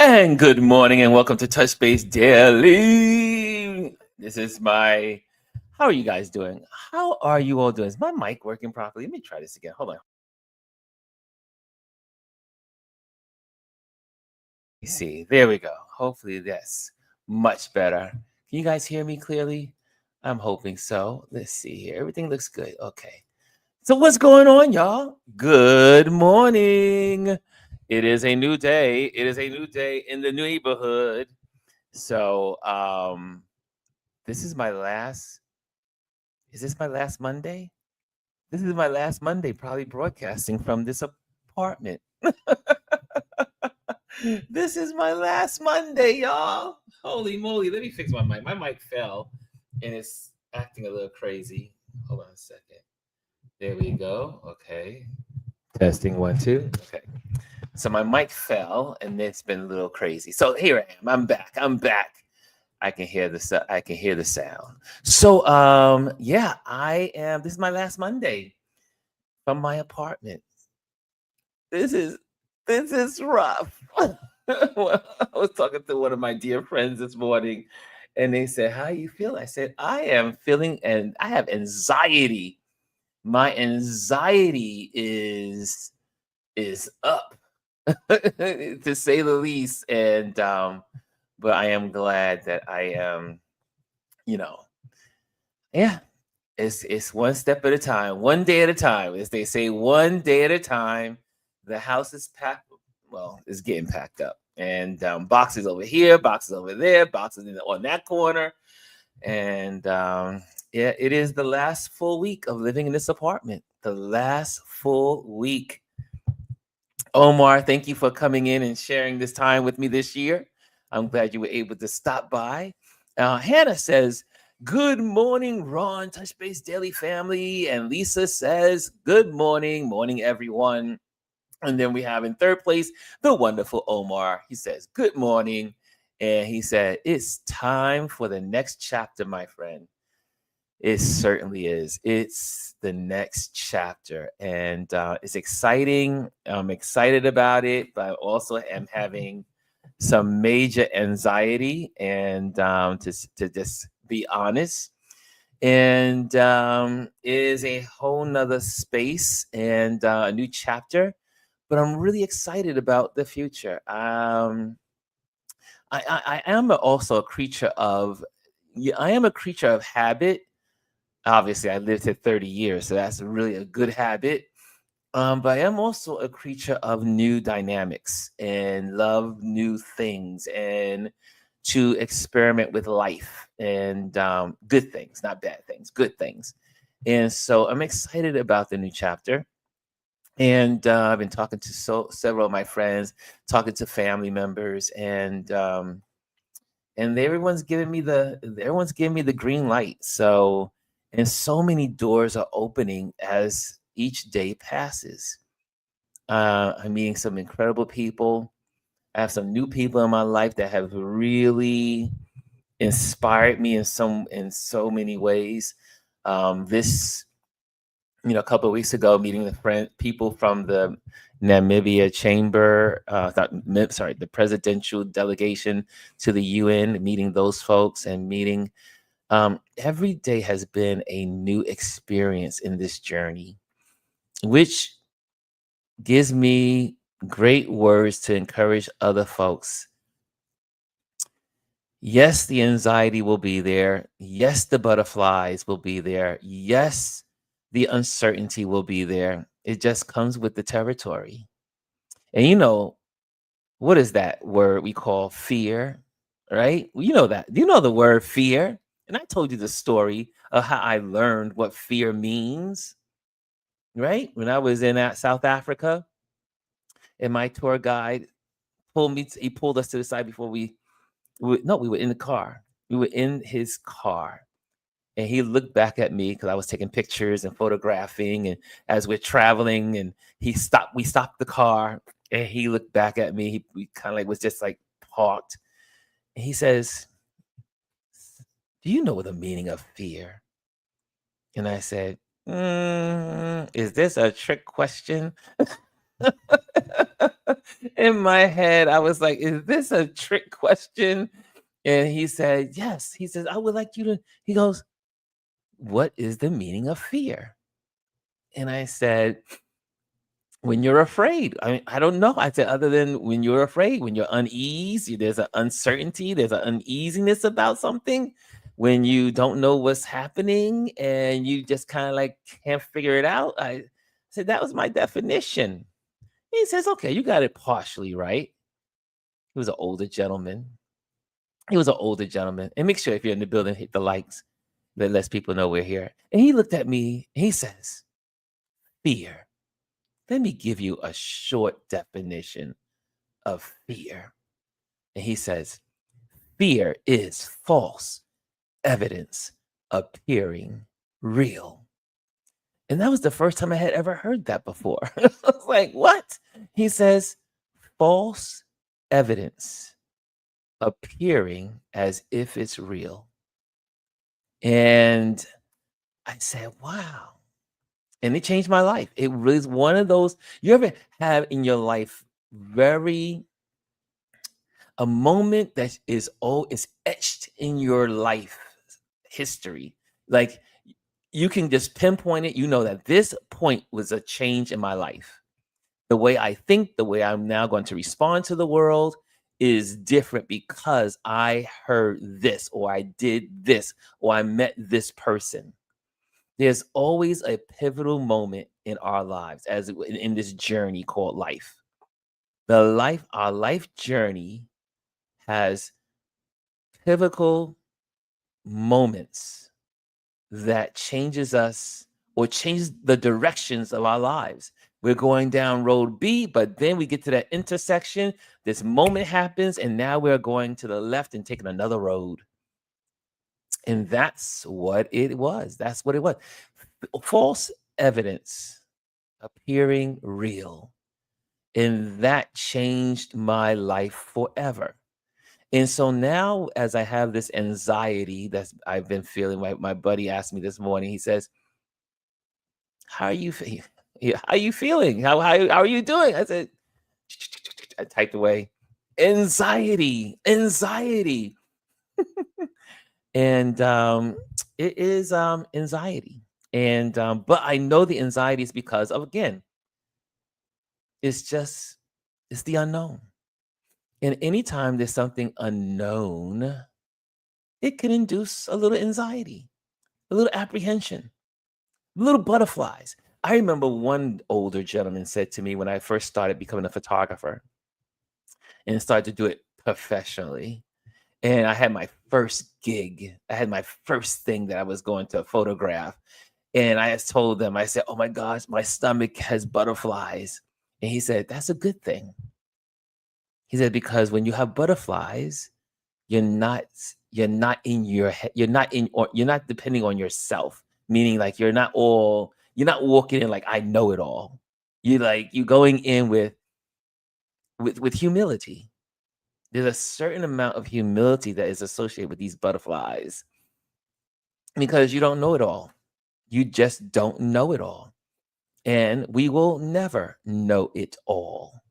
And good morning and welcome to Touch Base Daily. This is how are you guys doing? How are you all doing? Is my mic working properly? Let me try this again. Hold on. Let me see. There we go. Hopefully that's much better. Can you guys hear me clearly? I'm hoping so. Let's see here. Everything looks good. Okay. So what's going on, y'all? Good morning. It is a new day. It is a new day in the neighborhood. So, this is my last is this my last Monday? This is my last Monday probably broadcasting from this apartment. This is my last Monday, y'all. Holy moly. Let me fix my mic. My mic fell and it's acting a little crazy. Hold on a second. There we go. Okay. Testing 1, 2. Okay. So my mic fell and it's been a little crazy. So here I am. I'm back. I can hear the sound. So yeah, I am this is my last Monday from my apartment. This is this is rough. Well, I was talking to one of my dear friends this morning and they said, "How you feel?" I said, "I am feeling and I have anxiety. My anxiety is up to say the least." And but I am glad that I am, you know, yeah, it's one step at a time, one day at a time, as they say, one day at a time. The house is packed. Well, it's getting packed up, and boxes over here, boxes over there, boxes on that corner, and yeah, it is the last full week of living in this apartment. The last full week. Omar, thank you for coming in and sharing this time with me this year. I'm glad you were able to stop by. Hannah says, "Good morning, Ron, Touch Base Daily family." And Lisa says, "Good morning, everyone." And then we have in third place the wonderful Omar. He says, "Good morning." And he said, "It's time for the next chapter, my friend." It certainly is. It's the next chapter, and it's exciting. I'm excited about it, but I also am having some major anxiety, and to just be honest, and is a whole nother space and a new chapter. But I'm really excited about the future. I am also a creature of, yeah, I am a creature of habit. Obviously, I lived here 30 years, so that's really a good habit. But I am also a creature of new dynamics and love new things and to experiment with life and good things, not bad things, good things. And so I'm excited about the new chapter. And I've been talking to several of my friends, talking to family members, and everyone's giving me the green light. So, and so many doors are opening as each day passes. I'm meeting some incredible people. I have some new people in my life that have really inspired me in so many ways. This A couple of weeks ago, meeting the people from the Namibia chamber, the presidential delegation to the UN, meeting those folks and meeting. Every day has been a new experience in this journey, which gives me great words to encourage other folks. Yes, the anxiety will be there. Yes, the butterflies will be there. Yes, the uncertainty will be there. It just comes with the territory. And what is that word we call fear, right? Well, you know that. You know the word fear. And I told you the story of how I learned what fear means, right? When I was in South Africa, and my tour guide he pulled us to the side before no, we were in the car. We were in his car. And he looked back at me because I was taking pictures and photographing. And as we're traveling, and we stopped the car, and he looked back at me. We kind of like was just like parked. And he says, "Do you know the meaning of fear?" And I said, "Is this a trick question?" In my head, I was like, "Is this a trick question?" And he said, "Yes." He says, "I would like you to," he goes, "What is the meaning of fear?" And I said, "When you're afraid." I don't know. I said, "Other than when you're afraid, when you're uneasy, there's an uncertainty, there's an uneasiness about something, when you don't know what's happening and you just kind of like can't figure it out." I said, "That was my definition." He says, "Okay, you got it partially right." He was an older gentleman. He was an older gentleman. And make sure if you're in the building, hit the likes. That lets people know we're here. And he looked at me and he says, "Fear. Let me give you a short definition of fear." And he says, "Fear is false evidence appearing real." And that was the first time I had ever heard that before. I was like, "What?" He says, "False evidence appearing as if it's real." And I said, "Wow." And it changed my life. It was one of those, you ever have in your life very a moment that is, oh, it's etched in your life history. Like you can just pinpoint it. You know that this point was a change in my life. The way I think, the way I'm now going to respond to the world is different because I heard this, or I did this, or I met this person. There's always a pivotal moment in our lives as in this journey called life. Our life journey has pivotal moments that changes us or changes the directions of our lives. We're going down road B, but then we get to that intersection. This moment happens, and now we're going to the left and taking another road. And that's what it was. That's what it was. False evidence appearing real. And that changed my life forever. And so now, as I have this anxiety that's I've been feeling, my buddy asked me this morning, he says, "How are you feeling? How are you feeling? How are you doing?" I said, I typed away, anxiety, anxiety. And it is anxiety. And but I know the anxiety is because of, again, it's just it's the unknown. And anytime there's something unknown, it can induce a little anxiety, a little apprehension, little butterflies. I remember one older gentleman said to me when I first started becoming a photographer and started to do it professionally. And I had my first gig. I had my first thing that I was going to photograph. And I just told them, I said, "Oh my gosh, my stomach has butterflies." And he said, "That's a good thing." He said, "Because when you have butterflies, you're not you're not in your head, you're not in, or you're not depending on yourself, meaning like you're not walking in like I know it all. You going in with humility. There's a certain amount of humility that is associated with these butterflies because you don't know it all. You just don't know it all. And we will never know it all.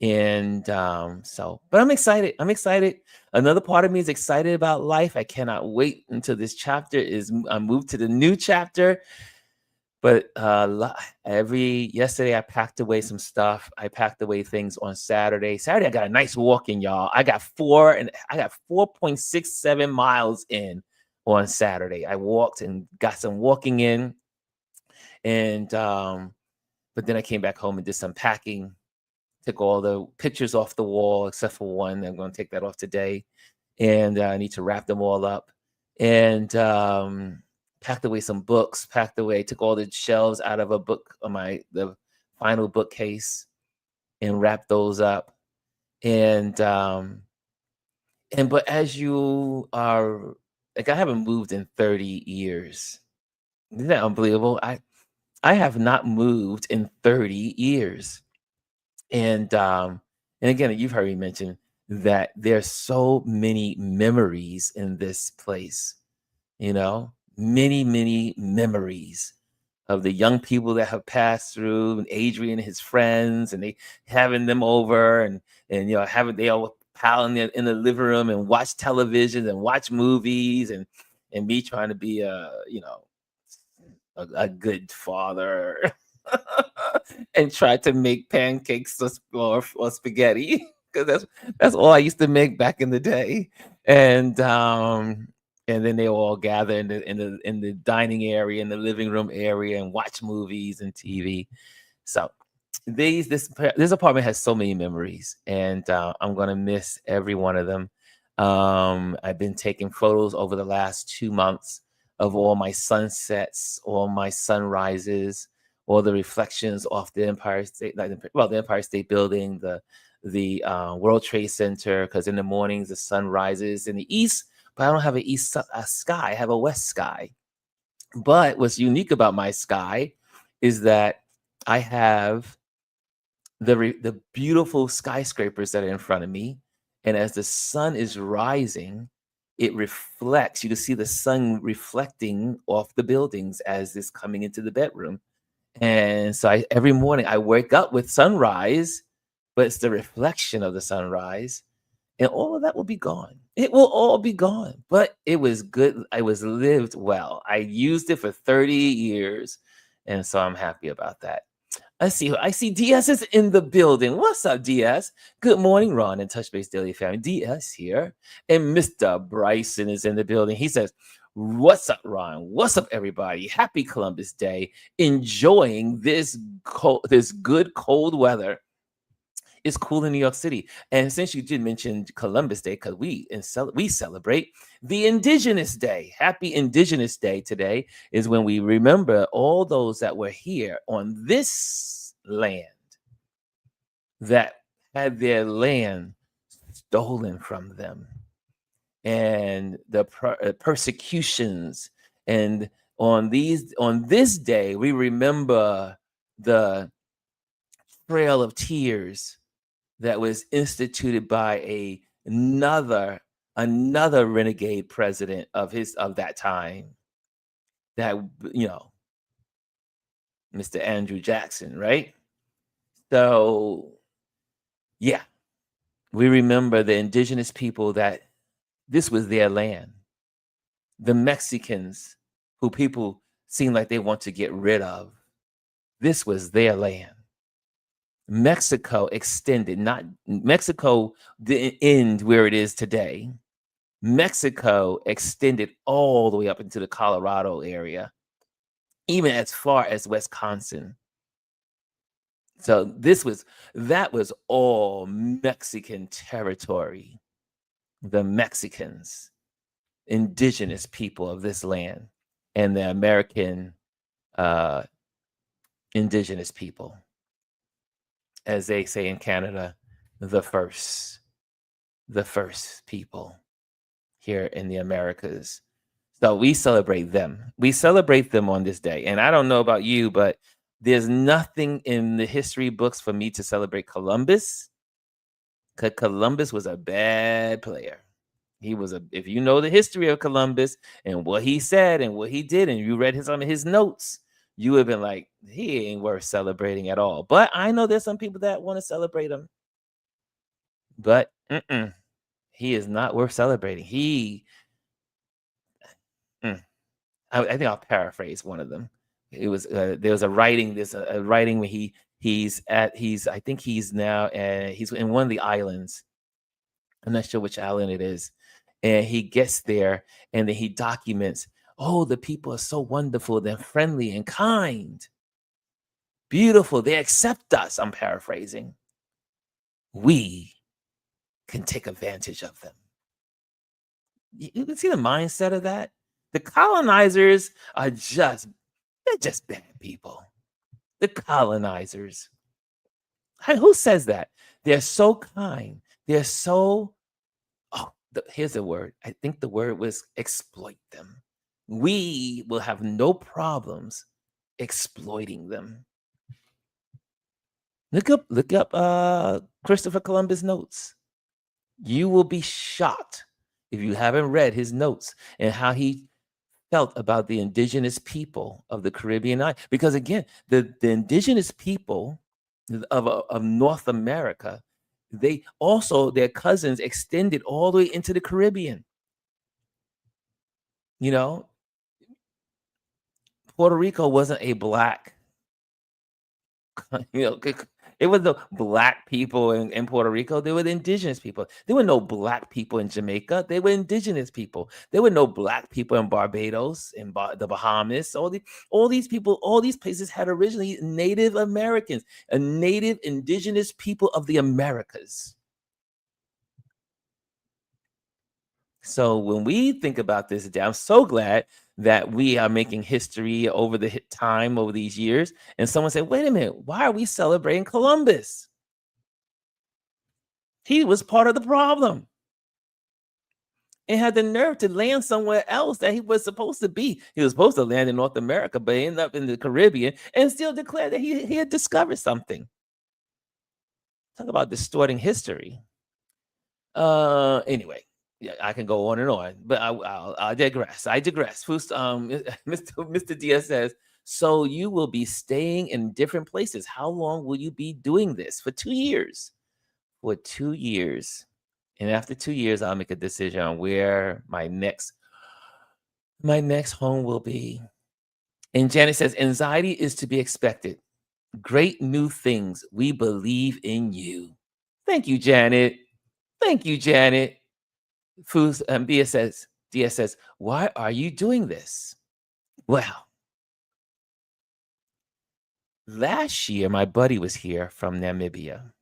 And but I'm excited. I'm excited. Another part of me is excited about life. I cannot wait until this chapter is I moved to the new chapter. But every yesterday I packed away some stuff. I packed away things on Saturday. Saturday I got a nice walk in, y'all. I got 4.67 miles in on Saturday. I walked and got some walking in. And but then I came back home and did some packing, took all the pictures off the wall except for one. I'm going to take that off today. And I need to wrap them all up. And packed away some books, took all the shelves out of a book on the final bookcase and wrapped those up. And but as you are, like, I haven't moved in 30 years. Isn't that unbelievable? I have not moved in 30 years. And again, you've heard me mention that there's so many memories in this place, many, many memories. of the young people that have passed through, and Adrian and his friends, and they having them over, and having they all pile in the living room and watch television and watch movies, and me trying to be a good father and try to make pancakes or spaghetti because that's all I used to make back in the day. And then they all gather in the dining area, in the living room area, and watch movies and TV. So this apartment has so many memories, and I'm gonna miss every one of them. I've been taking photos over the last 2 months of all my sunsets, all my sunrises, all the reflections off the Empire State, the Empire State Building, the World Trade Center. Because in the mornings the sun rises in the east, but I don't have a sky. I have a west sky. But what's unique about my sky is that I have the beautiful skyscrapers that are in front of me, and as the sun is rising, it reflects. You can see the sun reflecting off the buildings as it's coming into the bedroom. And so every morning I wake up with sunrise, but it's the reflection of the sunrise, and all of that will be gone. It will all be gone, but it was good. I was lived well. I used it for 30 years, and so I'm happy about that. I see DS is in the building. What's up, DS? Good morning, Ron and Touch Base Daily family. DS here. And Mr. Bryson is in the building. He says, "What's up, Ron? What's up, everybody? Happy Columbus Day. Enjoying this good cold weather. It's cool in New York City." And since you did mention Columbus Day, because we celebrate the Indigenous Day. Happy Indigenous Day today is when we remember all those that were here on this land that had their land stolen from them, and the persecutions. And on this day, we remember the Trail of Tears that was instituted by another renegade president of that time, that Mr. Andrew Jackson, right? So yeah, we remember the indigenous people that this was their land. The Mexicans, who people seem like they want to get rid of, this was their land. Mexico extended, not Mexico didn't end where it is today. Mexico extended all the way up into the Colorado area, even as far as Wisconsin. So that was all Mexican territory. The Mexicans, indigenous people of this land, and the American indigenous people, as they say in Canada, the first people here in the Americas. So we celebrate them. We celebrate them on this day. And I don't know about you, but there's nothing in the history books for me to celebrate Columbus, because Columbus was a bad player. If you know the history of Columbus and what he said and what he did, and you read some of his notes, you would have been like, he ain't worth celebrating at all. But I know there's some people that want to celebrate him. But he is not worth celebrating. I think I'll paraphrase one of them. It was there's a writing. There's a writing where I think he's now he's in one of the islands. I'm not sure which island it is, and he gets there and then he documents. Oh, the people are so wonderful. They're friendly and kind, beautiful. They accept us. I'm paraphrasing. We can take advantage of them. You can see the mindset of that. The colonizers are they're just bad people. The colonizers. Who says that? They're so kind. They're so, here's a word. I think the word was exploit them. We will have no problems exploiting them. Look up Christopher Columbus notes. You will be shocked if you haven't read his notes and how he felt about the indigenous people of the Caribbean island. Because again, the indigenous people of North America, they also, their cousins extended all the way into the Caribbean. You know, Puerto Rico wasn't a black, you know, it was no black people in Puerto Rico. They were the indigenous people. There were no black people in Jamaica. They were indigenous people. There were no black people in Barbados, in the Bahamas. All these people, all these places had originally Native Americans, a native indigenous people of the Americas. So when we think about this day, I'm so glad that we are making history over the time over these years. And someone said, "Wait a minute, why are we celebrating Columbus? He was part of the problem and had the nerve to land somewhere else that he was supposed to be. He was supposed to land in North America, but he ended up in the Caribbean and still declared that he had discovered something." Talk about distorting history. Anyway, yeah, I can go on and on, but I'll digress. I digress. First, Mr. Diaz says, "So you will be staying in different places. How long will you be doing this? For 2 years. For 2 years. And after 2 years, I'll make a decision on where my next home will be." And Janet says, "Anxiety is to be expected. Great new things. We believe in you." Thank you, Janet. Thank you, Janet. Foods DS says, "Why are you doing this?" Well, last year my buddy was here from Namibia.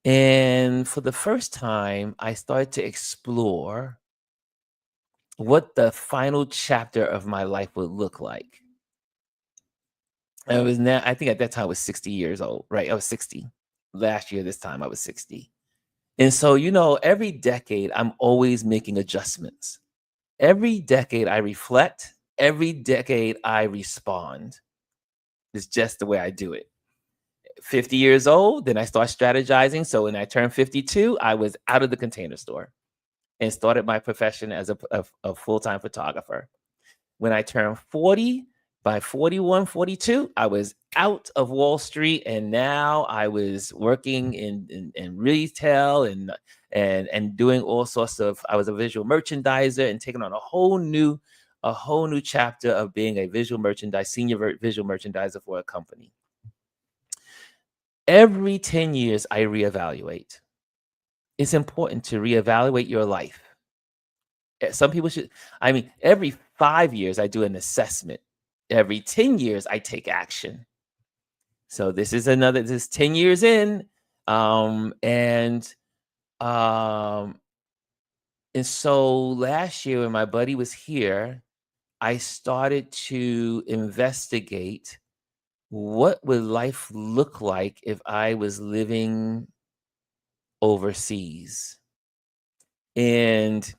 And for the first time, I started to explore what the final chapter of my life would look like. I think at that time I was 60 years old, right? I was 60. Last year, this time I was 60. And so, every decade I'm always making adjustments. Every decade I reflect, every decade I respond. It's just the way I do it. 50 years old, then I start strategizing. So when I turned 52, I was out of the Container Store and started my profession as a full-time photographer. When I turned 40, by 41, 42, I was out of Wall Street, and now I was working in retail and doing all sorts of. I was a visual merchandiser and taking on a whole new chapter of being a senior visual merchandiser for a company. Every 10 years, I reevaluate. It's important to reevaluate your life. Some people should, every 5 years, I do an assessment. Every 10 years, I take action. So this is 10 years in. And so last year when my buddy was here, I started to investigate what would life look like if I was living overseas. And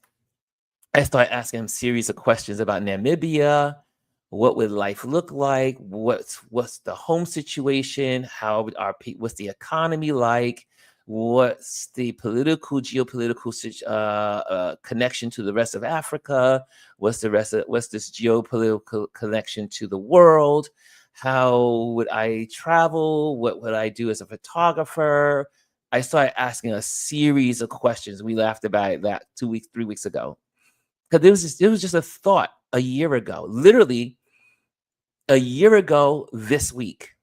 I started asking him a series of questions about Namibia. What would life look like? What's the home situation? How would what's the economy like? What's the geopolitical connection to the rest of Africa? What's this geopolitical connection to the world? How would I travel? What would I do as a photographer? I started asking a series of questions. We laughed about that 3 weeks ago. Because it was just a thought a year ago, literally a year ago this week.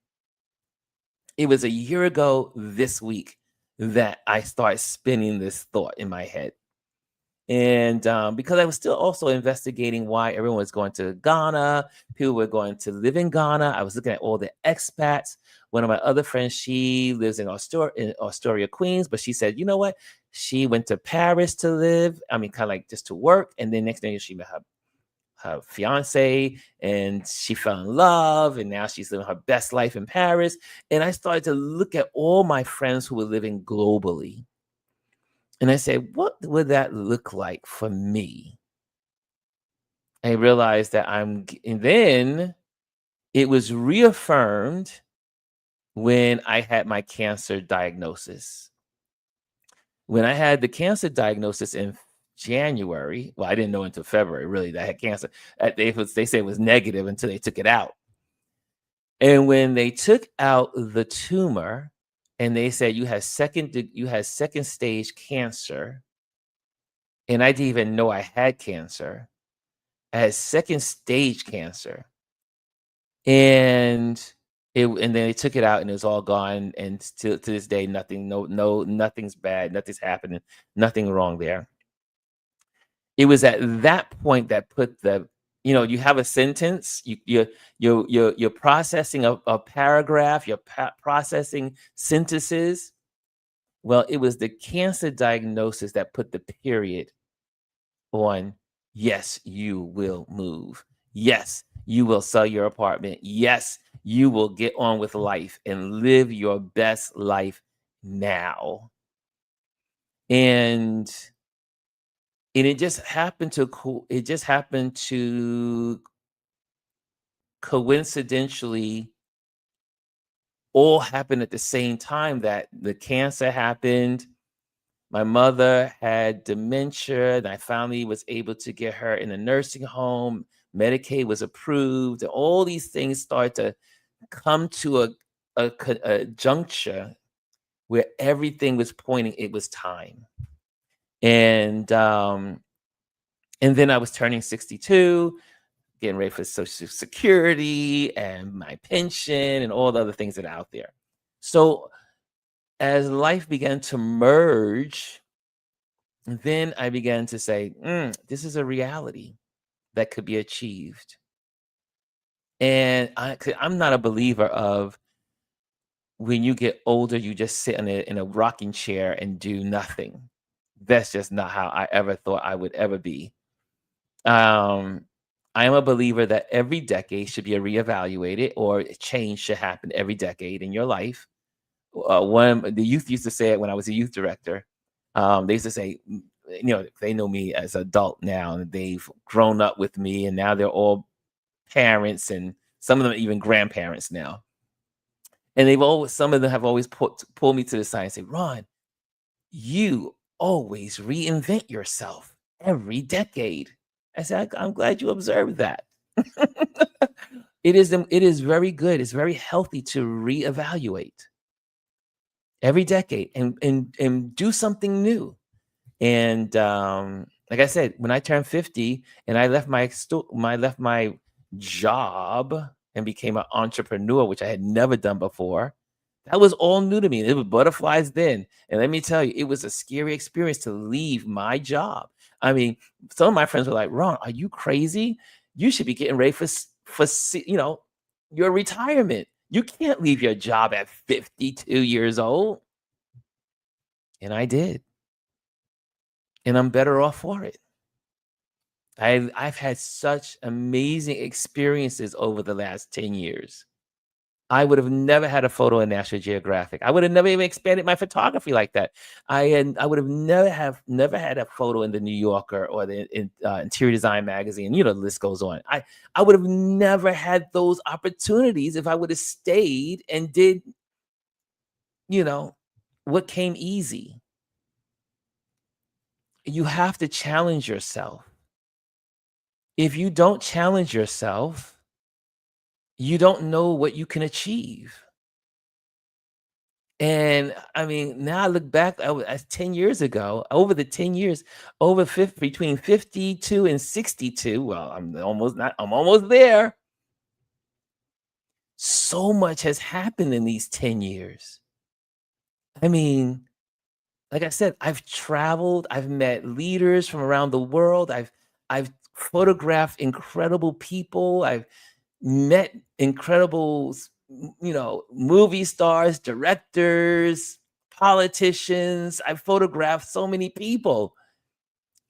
It was a year ago this week that I started spinning this thought in my head. And because I was still also investigating why everyone was going to Ghana, people were going to live in Ghana. I was looking at all the expats. One of my other friends, she lives in Astoria, Queens, but she said, you know what? She went to Paris to live. Kind of like just to work. And then next thing she met her fiance and she fell in love. And now she's living her best life in Paris. And I started to look at all my friends who were living globally. And I said, what would that look like for me? I realized that and then it was reaffirmed when I had my cancer diagnosis. When I had the cancer diagnosis in January. Well, I didn't know until February, really, that I had cancer. They say it was negative until they took it out. And when they took out the tumor and they said you had second stage cancer, and I didn't even know I had cancer. I had second stage cancer. And and then they took it out and it was all gone. And still to this day, nothing, nothing's bad, nothing's happening, nothing wrong there. It was at that point that put you have a sentence, you're processing a paragraph, you're processing sentences. Well, it was the cancer diagnosis that put the period on, yes, you will move. Yes, you will sell your apartment. Yes, you will get on with life and live your best life now. And it just happened to coincidentally all happen at the same time, that the cancer happened. My mother had dementia, and I finally was able to get her in a nursing home. Medicaid was approved, and all these things started to come to a juncture where everything was pointing it was time. And then I was turning 62, getting ready for Social Security and my pension and all the other things that are out there. So as life began to merge, then I began to say, this is a reality that could be achieved. And I'm not a believer of when you get older, you just sit in a rocking chair and do nothing. That's just not how I ever thought I would ever be. I am a believer that every decade should be reevaluated, or change should happen every decade in your life. The youth used to say it when I was a youth director. They used to say, they know me as an adult now, and they've grown up with me, and now they're all parents, and some of them even grandparents now. And some of them have always pulled me to the side and say, Ron, you always reinvent yourself every decade. I said, I'm glad you observed that. It is very good. It's very healthy to reevaluate every decade and do something new. And like I said, when I turned 50 and I left my job and became an entrepreneur, which I had never done before, that was all new to me. It was butterflies then. And let me tell you, it was a scary experience to leave my job. I mean, some of my friends were like, Ron, are you crazy? You should be getting ready for your retirement. You can't leave your job at 52 years old. And I did. And I'm better off for it. I've had such amazing experiences over the last 10 years. I would have never had a photo in National Geographic. I would have never even expanded my photography like that. I would have never had a photo in the New Yorker or the Interior Design magazine. The list goes on. I would have never had those opportunities if I would have stayed and did, what came easy. You have to challenge yourself. If you don't challenge yourself, you don't know what you can achieve. And I mean, now I look back, as 10 years ago, over the 10 years, between 52 and 62. Well, I'm almost there. So much has happened in these 10 years. I mean, like I said, I've traveled, I've met leaders from around the world, I've photographed incredible people, I've met incredible, movie stars, directors, politicians. I've photographed so many people.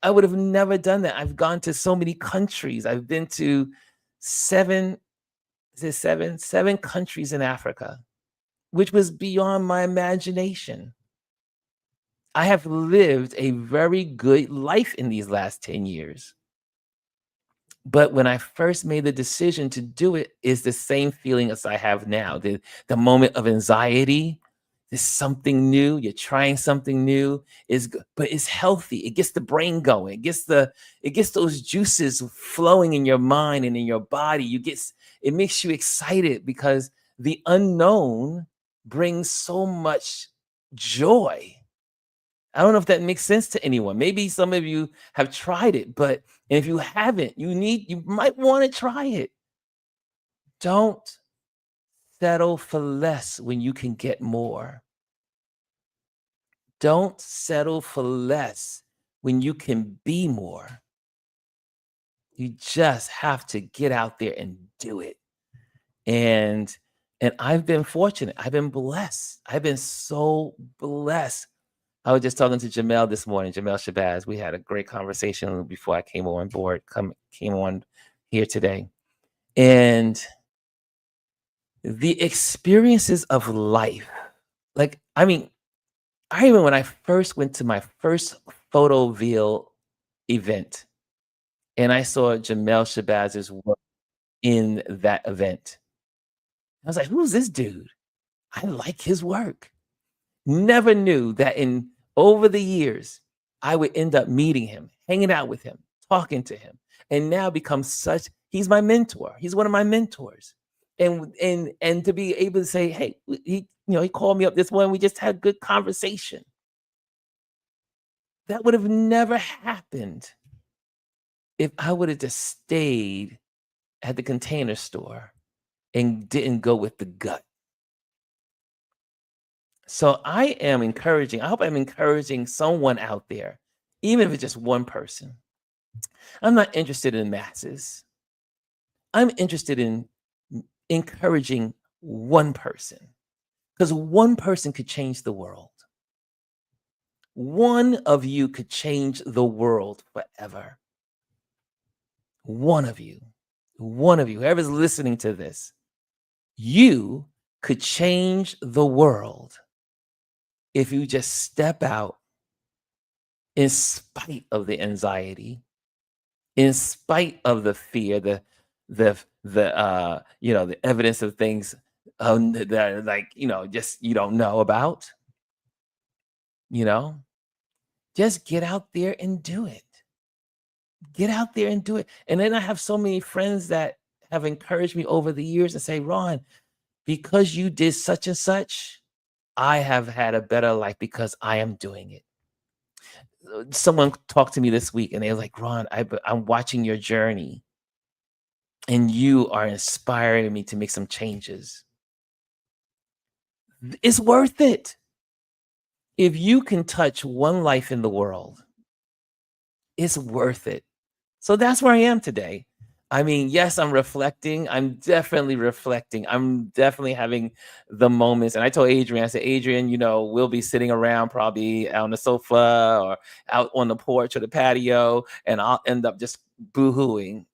I would have never done that. I've gone to so many countries. I've been to seven countries in Africa, which was beyond my imagination. I have lived a very good life in these last 10 years. But when I first made the decision to do it, is the same feeling as I have now. The moment of anxiety, It's something new. You're trying something new. But it's healthy. It gets the brain going. It gets those juices flowing in your mind and in your body. It makes you excited because the unknown brings so much joy. I don't know if that makes sense to anyone. Maybe some of you have tried it, but if you haven't, you might want to try it. Don't settle for less when you can get more. Don't settle for less when you can be more. You just have to get out there and do it. And I've been fortunate. I've been blessed. I've been so blessed. I was just talking to Jamel this morning, Jamel Shabazz. We had a great conversation before I came on board, came on here today. And the experiences of life, like, I mean, I remember when I first went to my first Photoville event and I saw Jamel Shabazz's work in that event. I was like, who's this dude? I like his work. Never knew that in over the years, I would end up meeting him, hanging out with him, talking to him, and now become he's my mentor. He's one of my mentors. And to be able to say, hey, he called me up this morning. We just had a good conversation. That would have never happened if I would have just stayed at the Container Store and didn't go with the gut. So I hope I'm encouraging someone out there, even if it's just one person. I'm not interested in masses. I'm interested in encouraging one person because one person could change the world. One of you could change the world forever. One of you, whoever's listening to this, you could change the world if you just step out in spite of the anxiety, in spite of the fear, the evidence of things that are like, just you don't know about, just get out there and do it. Get out there and do it. And then I have so many friends that have encouraged me over the years and say, Ron, because you did such and such, I have had a better life because I am doing it. Someone talked to me this week and they were like, Ron, I'm watching your journey and you are inspiring me to make some changes. It's worth it. If you can touch one life in the world, it's worth it. So that's where I am today. I mean, yes, I'm reflecting. I'm definitely reflecting. I'm definitely having the moments. And I told Adrian, I said, Adrian, we'll be sitting around probably on the sofa or out on the porch or the patio, and I'll end up just boo-hooing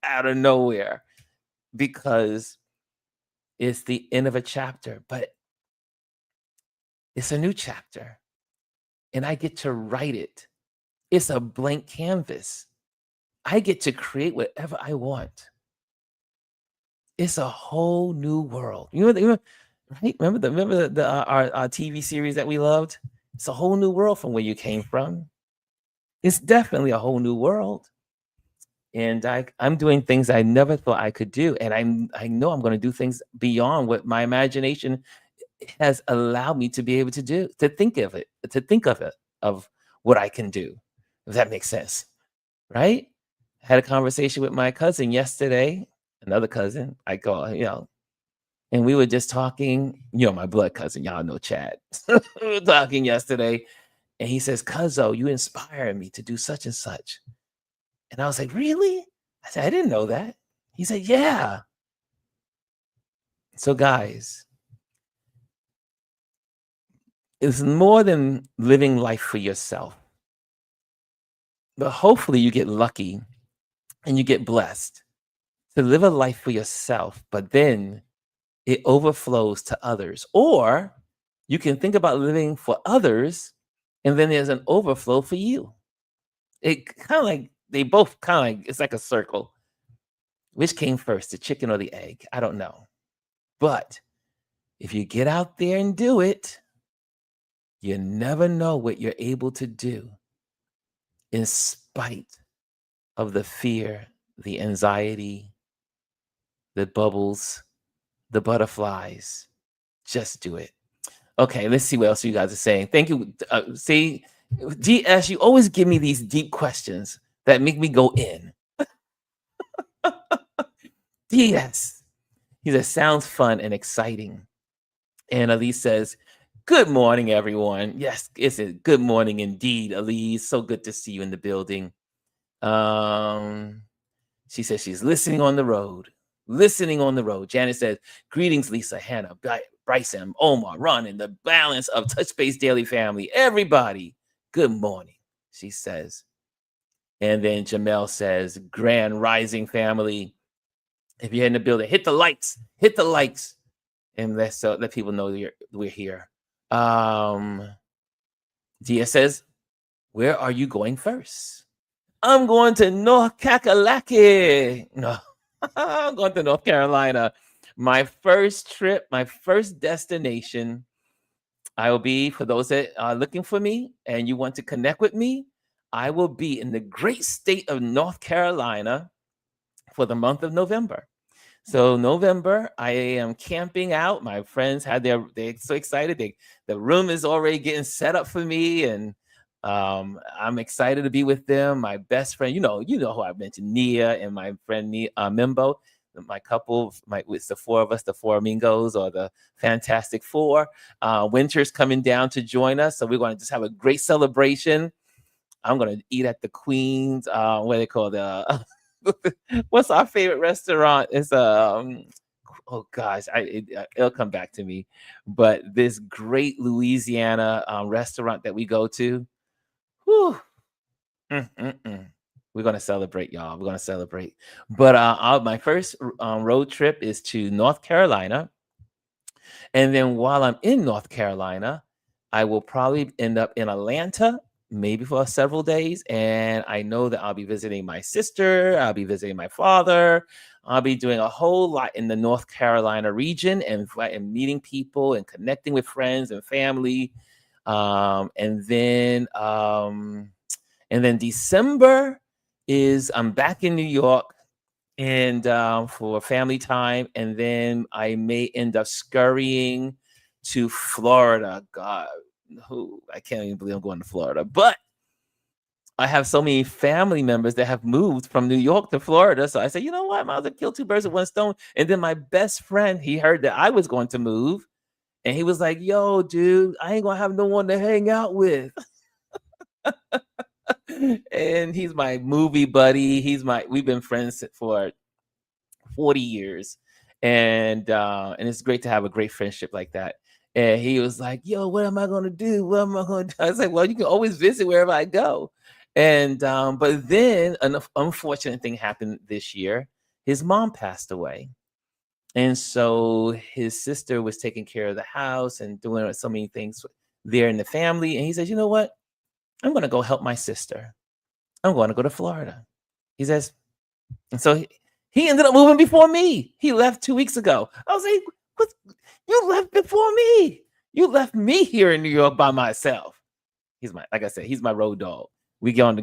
out of nowhere because it's the end of a chapter, but it's a new chapter and I get to write it. It's a blank canvas. I get to create whatever I want. It's a whole new world. Right? Remember our TV series that we loved? It's a whole new world from where you came from. It's definitely a whole new world. And I'm doing things I never thought I could do. And I know I'm going to do things beyond what my imagination has allowed me to be able to do, to think of it, of what I can do, if that makes sense. Right? Had a conversation with my cousin yesterday, another cousin, I call, and we were just talking, my blood cousin, y'all know Chad. We were talking yesterday, and he says, Cuzzo, you inspire me to do such and such. And I was like, really? I said, I didn't know that. He said, yeah. So guys, it's more than living life for yourself. But hopefully you get lucky and you get blessed to live a life for yourself, but then it overflows to others. Or you can think about living for others and then there's an overflow for you. It kind of like, they both kind of like, it's like a circle. Which came first, the chicken or the egg? I don't know. But if you get out there and do it, You never know what you're able to do in spite of the fear, the anxiety, the bubbles, the butterflies. Just do it. Okay, let's see what else you guys are saying. Thank you. See, DS, you always give me these deep questions that make me go in. DS. He says, sounds fun and exciting. And Elise says, good morning, everyone. Yes, it's a good morning indeed, Elise. So good to see you in the building. She says she's listening on the road. Listening on the road. Janet says, greetings, Lisa, Hannah, Bryson, Omar, Ron, and the balance of Touch Base Daily family. Everybody, good morning, she says. And then Jamel says, grand rising family. If you're in the building, hit the likes, and let people know we're here. Dia says, where are you going first? I'm going to North Kakalaki. No, I'm going to North Carolina. My first trip, my first destination. I will be, for those that are looking for me and you want to connect with me, I will be in the great state of North Carolina for the month of November. So November, I am camping out. My friends they're so excited. The room is already getting set up for me, and I'm excited to be with them. My best friend, you know who I mentioned, Nia, and my friend Mimbo, my couple, it's the four of us, the Four Amigos, or the Fantastic Four. Winter's coming down to join us, so we're going to just have a great celebration. I'm going to eat at the Queen's, what they call the. What's our favorite restaurant? It's oh gosh, it'll come back to me. But this great Louisiana restaurant that we go to, whew, we're gonna celebrate, y'all. We're gonna celebrate. But my first road trip is to North Carolina, and then while I'm in North Carolina, I will probably end up in Atlanta, maybe for several days. And I know that I'll be visiting my sister, I'll be visiting my father, I'll be doing a whole lot in the North Carolina region and meeting people and connecting with friends and family. And then December is I'm back in New York and for family time, and then I may end up scurrying to Florida. God, I can't even believe I'm going to Florida, but I have so many family members that have moved from New York to Florida. So I said, you know what? I might as well kill two birds with one stone. And then my best friend, he heard that I was going to move, and he was like, yo, dude, I ain't gonna have no one to hang out with. And he's my movie buddy. We've been friends for 40 years. And it's great to have a great friendship like that. And he was like, yo, what am I going to do? What am I going to do? I was like, well, you can always visit wherever I go. And but then an unfortunate thing happened this year. His mom passed away. And so his sister was taking care of the house and doing so many things there in the family. And he says, you know what? I'm going to go help my sister. I'm going to go to Florida. He says, and so he ended up moving before me. He left 2 weeks ago. I was like, what? You left before me. You left me here in New York by myself. Like I said, he's my road dog. We get in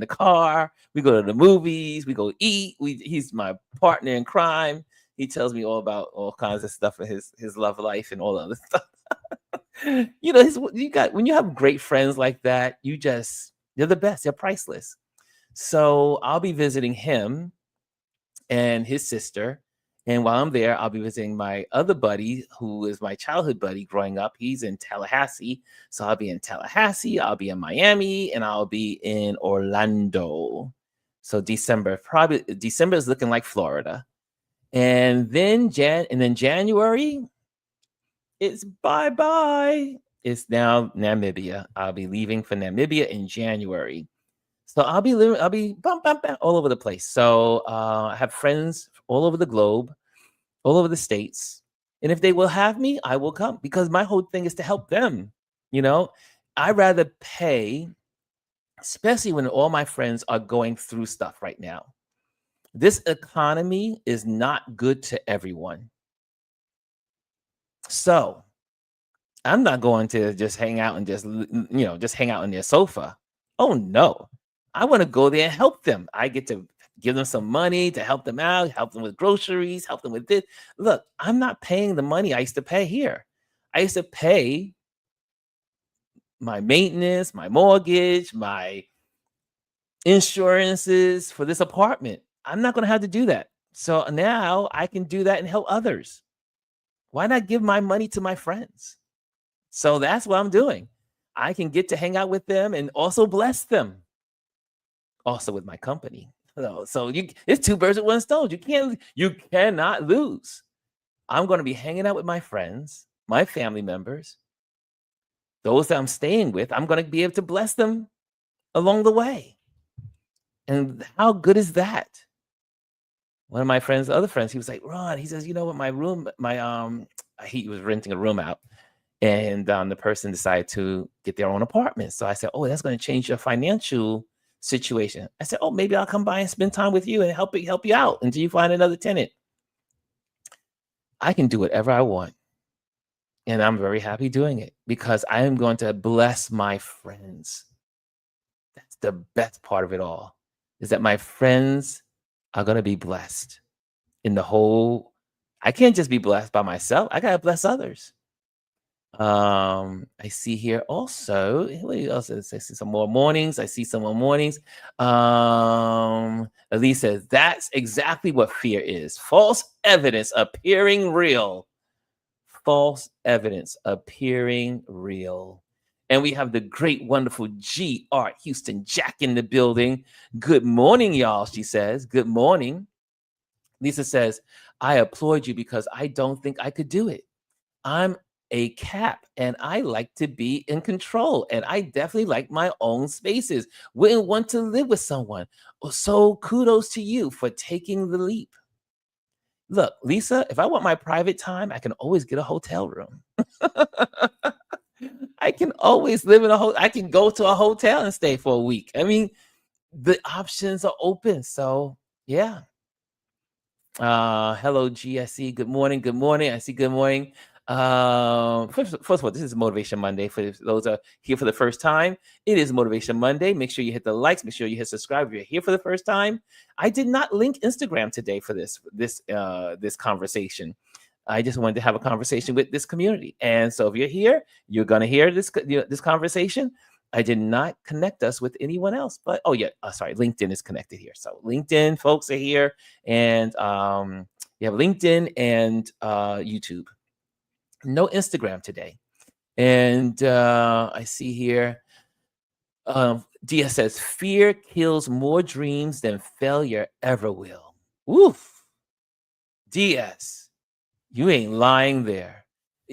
the car, we go to the movies, we go eat. He's my partner in crime. He tells me all about all kinds of stuff in his love life and all the other stuff. When you have great friends like that, you're the best. You're priceless. So I'll be visiting him and his sister. And while I'm there, I'll be visiting my other buddy, who is my childhood buddy growing up. He's in Tallahassee. So I'll be in Tallahassee, I'll be in Miami, and I'll be in Orlando. So December is looking like Florida. And then January, it's bye-bye. It's now Namibia. I'll be leaving for Namibia in January. So I'll be all over the place. So I have friends all over the globe, all over the states. And if they will have me, I will come, because my whole thing is to help them. I'd rather pay, especially when all my friends are going through stuff right now. This economy is not good to everyone. So I'm not going to just hang out and just hang out on their sofa. Oh no. I want to go there and help them. I get to give them some money to help them out, help them with groceries, help them with this. Look, I'm not paying the money I used to pay here. I used to pay my maintenance, my mortgage, my insurances for this apartment. I'm not going to have to do that. So now I can do that and help others. Why not give my money to my friends? So that's what I'm doing. I can get to hang out with them and also bless them. Also with my company. So it's two birds with one stone. You cannot lose. I'm going to be hanging out with my friends, my family members, those that I'm staying with. I'm going to be able to bless them along the way. And how good is that? One of my friends, other friends, he was like, Ron, he says, you know what, he was renting a room out, and the person decided to get their own apartment. So I said, oh, that's going to change your financial situation. I said, oh, maybe I'll come by and spend time with you and help you out until you find another tenant. I can do whatever I want. And I'm very happy doing it because I am going to bless my friends. That's the best part of it all, is that my friends are going to be blessed in the whole. I can't just be blessed by myself. I got to bless others. I see here also, what else? I see some more mornings. I see some more mornings. Elise says, that's exactly what fear is. False evidence appearing real. False evidence appearing real. And we have the great, wonderful G. Art Houston Jack in the building. Good morning, y'all, she says. Good morning. Lisa says, I applaud you because I don't think I could do it. I'm a cap and I like to be in control, and I definitely like my own spaces. Wouldn't want to live with someone. So kudos to you for taking the leap. Look, Lisa, if I want my private time, I can always get a hotel room. I can always live in a hotel. I can go to a hotel and stay for a week. I mean, the options are open. So yeah. Hello, GSC. Good morning. Good morning. I see good morning. First of all, this is Motivation Monday. For those that are here for the first time, it is Motivation Monday. Make sure you hit the likes. Make sure you hit subscribe if you're here for the first time. I did not link Instagram today for this conversation. I just wanted to have a conversation with this community, and so if you're here, you're gonna hear this conversation. I did not connect us with anyone else, but sorry, LinkedIn is connected here. So LinkedIn folks are here, and you have LinkedIn and YouTube. No Instagram today. And I see here, Dia says, fear kills more dreams than failure ever will. Oof. DS, you ain't lying there.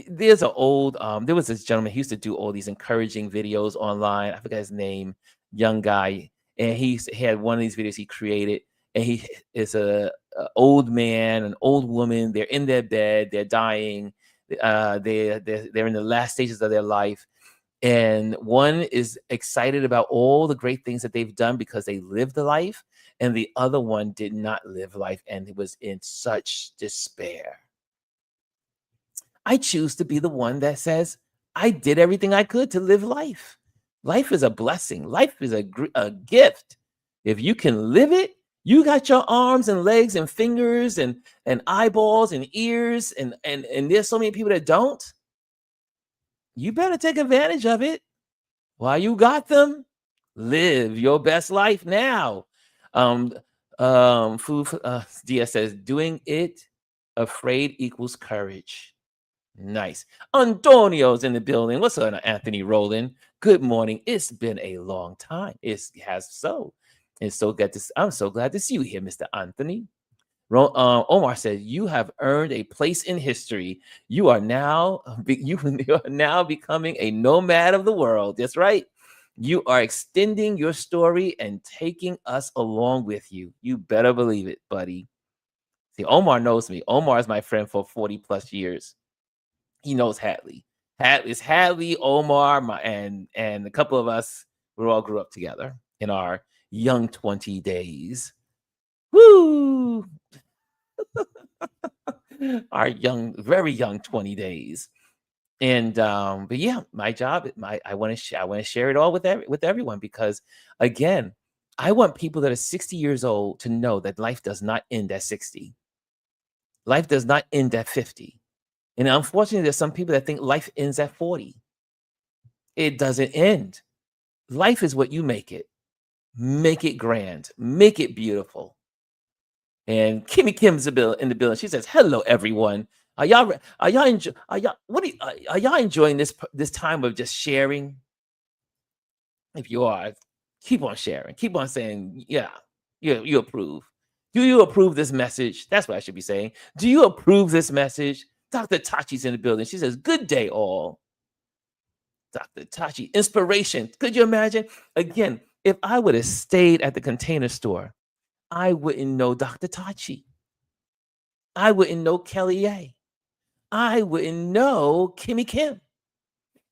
There's there was this gentleman, he used to do all these encouraging videos online. I forgot his name, young guy. And he had one of these videos he created, and he is a old man, an old woman. They're in their bed, they're dying. They're in the last stages of their life. And one is excited about all the great things that they've done because they lived the life. And the other one did not live life and was in such despair. I choose to be the one that says, I did everything I could to live life. Life is a blessing. Life is a gift. If you can live it, you got your arms and legs and fingers and eyeballs and ears, and there's so many people that don't. You better take advantage of it while you got them. Live your best life now. Dia says, doing it afraid equals courage. Nice. Antonio's in the building. What's up, Anthony Rowland? Good morning. It's been a long time. It has so. It's so good I'm so glad to see you here, Mr. Anthony. Omar says, you have earned a place in history. You are now becoming a nomad of the world. That's right. You are extending your story and taking us along with you. You better believe it, buddy. See, Omar knows me. Omar is my friend for 40 plus years. He knows Hadley. It's Hadley, Omar, and a couple of us. We all grew up together in our young 20 days. Woo! Our very young 20 days. And but yeah, my job, I want to share it all with with everyone, because again, I want people that are 60 years old to know that life does not end at 60. Life does not end at 50. And unfortunately, there's some people that think life ends at 40. It doesn't end. Life is what you make it. Make it grand. Make it beautiful. And Kimmy Kim's in the building. She says, "Hello, everyone. Are y'all enjoying this time of just sharing? If you are, keep on sharing. Keep on saying, yeah, you approve. Do you approve this message? That's what I should be saying. Do you approve this message?" Dr. Tachi's in the building. She says, "Good day, all." Dr. Tachi, inspiration. Could you imagine? Again, if I would have stayed at the Container Store, I wouldn't know Dr. Tachi. I wouldn't know Kelly A. I wouldn't know Kimmy Kim.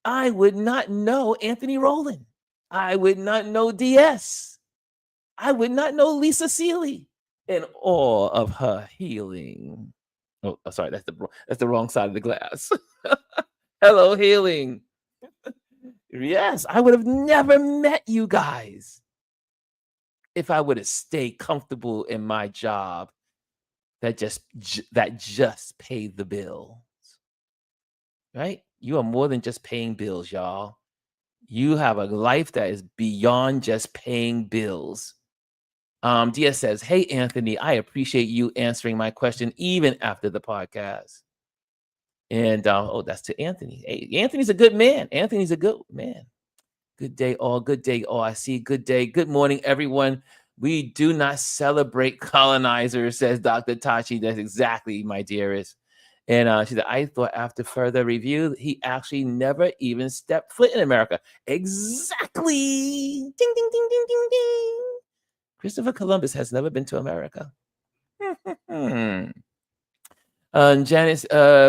I would not know Anthony Rowland. I would not know DS. I would not know Lisa Seeley and all of her healing. Oh, sorry, that's the wrong side of the glass. Hello, healing. Yes, I would have never met you guys if I would have stayed comfortable in my job that just paid the bills. Right? You are more than just paying bills, y'all. You have a life that is beyond just paying bills. Dia says, "Hey, Anthony, I appreciate you answering my question even after the podcast." And oh, that's to Anthony. Hey, Anthony's a good man. Anthony's a good man. Good day, all. Good day, all. I see. Good day. Good morning, everyone. We do not celebrate colonizers, says Dr. Tachi. That's exactly, my dearest. And she said, "I thought after further review, he actually never even stepped foot in America." Exactly. Ding, ding, ding, ding, ding, ding. Christopher Columbus has never been to America. Janice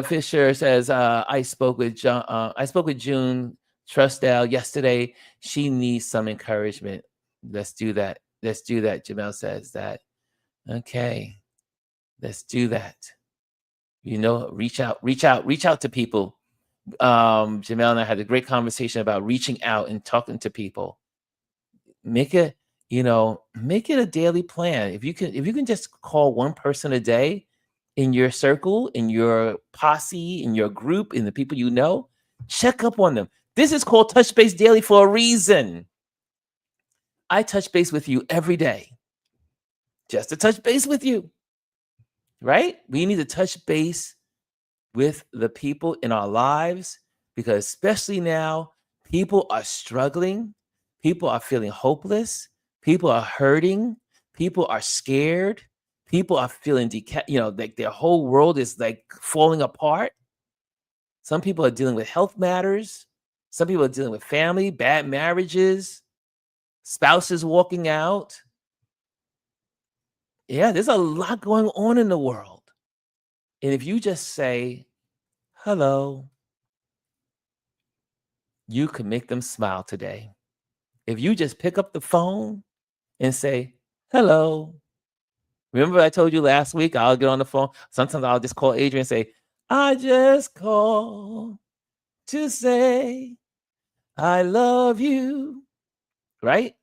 Fisher says, I spoke with June Trustdale yesterday. She needs some encouragement. Let's do that. Let's do that." Jamel says that. Okay. Let's do that. Reach out to people. Jamel and I had a great conversation about reaching out and talking to people. Make it a daily plan. If you can just call one person a day in your circle, in your posse, in your group, in the people you know, check up on them. This is called Touch Base Daily for a reason. I touch base with you every day just to touch base with you, right? We need to touch base with the people in our lives, because especially now, people are struggling, people are feeling hopeless, people are hurting, people are scared, people are feeling like their whole world is like falling apart. Some people are dealing with health matters. Some people are dealing with family, bad marriages, spouses walking out. Yeah, there's a lot going on in the world. And if you just say, hello, you can make them smile today. If you just pick up the phone and say, hello. Remember I told you last week, I'll get on the phone. Sometimes I'll just call Adrian and say, I just call to say I love you. Right?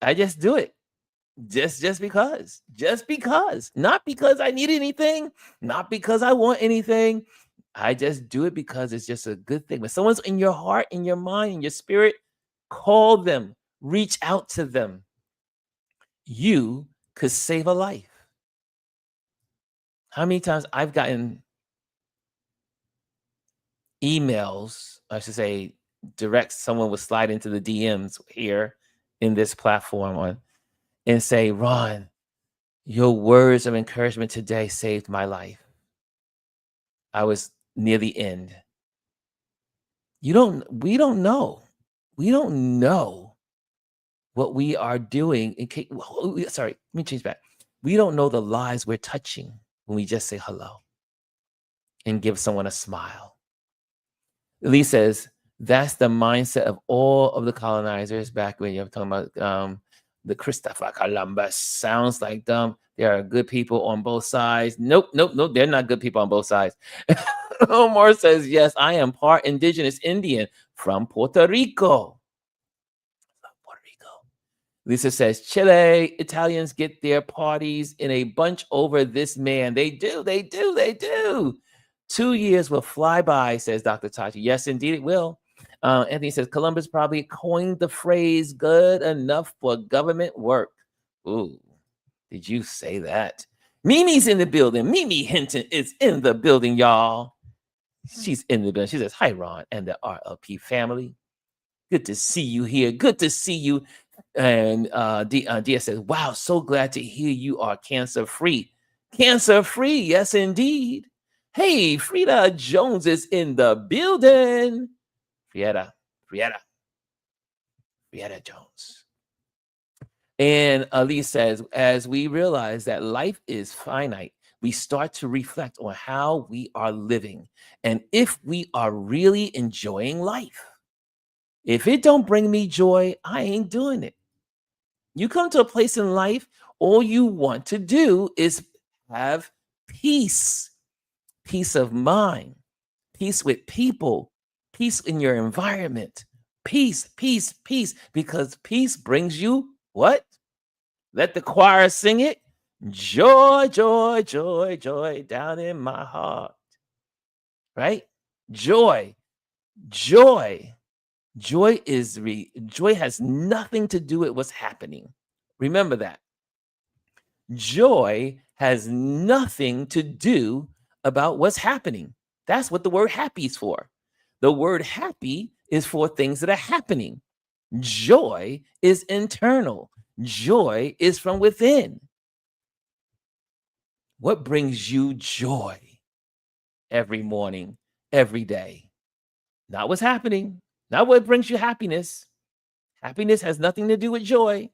I just do it. Just because. Not because I need anything, not because I want anything. I just do it because it's just a good thing. When someone's in your heart, in your mind, in your spirit, call them, reach out to them. You could save a life. How many times I've gotten emails, I should say, direct, someone would slide into the DMs here in this platform and say, Ron, your words of encouragement today saved my life. I was near the end. We don't know. We don't know what we are doing. Sorry, let me change back. We don't know the lives we're touching when we just say hello and give someone a smile. Lee says, that's the mindset of all of the colonizers back when you're talking about the Christopher Columbus. Sounds like them. There are good people on both sides. Nope. They're not good people on both sides. Omar says, yes, I am part indigenous Indian from Puerto Rico. Puerto Rico. Lisa says, Chile, Italians get their parties in a bunch over this man. They do, they do, they do. 2 years will fly by, says Dr. Tachi. Yes, indeed it will. Anthony says, Columbus probably coined the phrase good enough for government work. Ooh, did you say that? Mimi's in the building. Mimi Hinton is in the building, y'all. She's in the building. She says, hi, Ron and the RLP family. Good to see you here. Good to see you. And Dia says, wow, so glad to hear you are cancer-free. Cancer-free, yes, indeed. Hey, Frida Jones is in the building. Frietta Jones. And Ali says, as we realize that life is finite, we start to reflect on how we are living and if we are really enjoying life. If it don't bring me joy, I ain't doing it. You come to a place in life, all you want to do is have peace, peace of mind, peace with people, peace in your environment, peace, peace, peace, because peace brings you what? Let the choir sing it. Joy, joy, joy, joy down in my heart. Right? Joy, joy. Joy has nothing to do with what's happening. Remember that. Joy has nothing to do about what's happening. That's what the word happy is for. The word happy is for things that are happening. Joy is internal. Joy is from within. What brings you joy every morning, every day? Not what's happening, not what brings you happiness. Happiness has nothing to do with joy.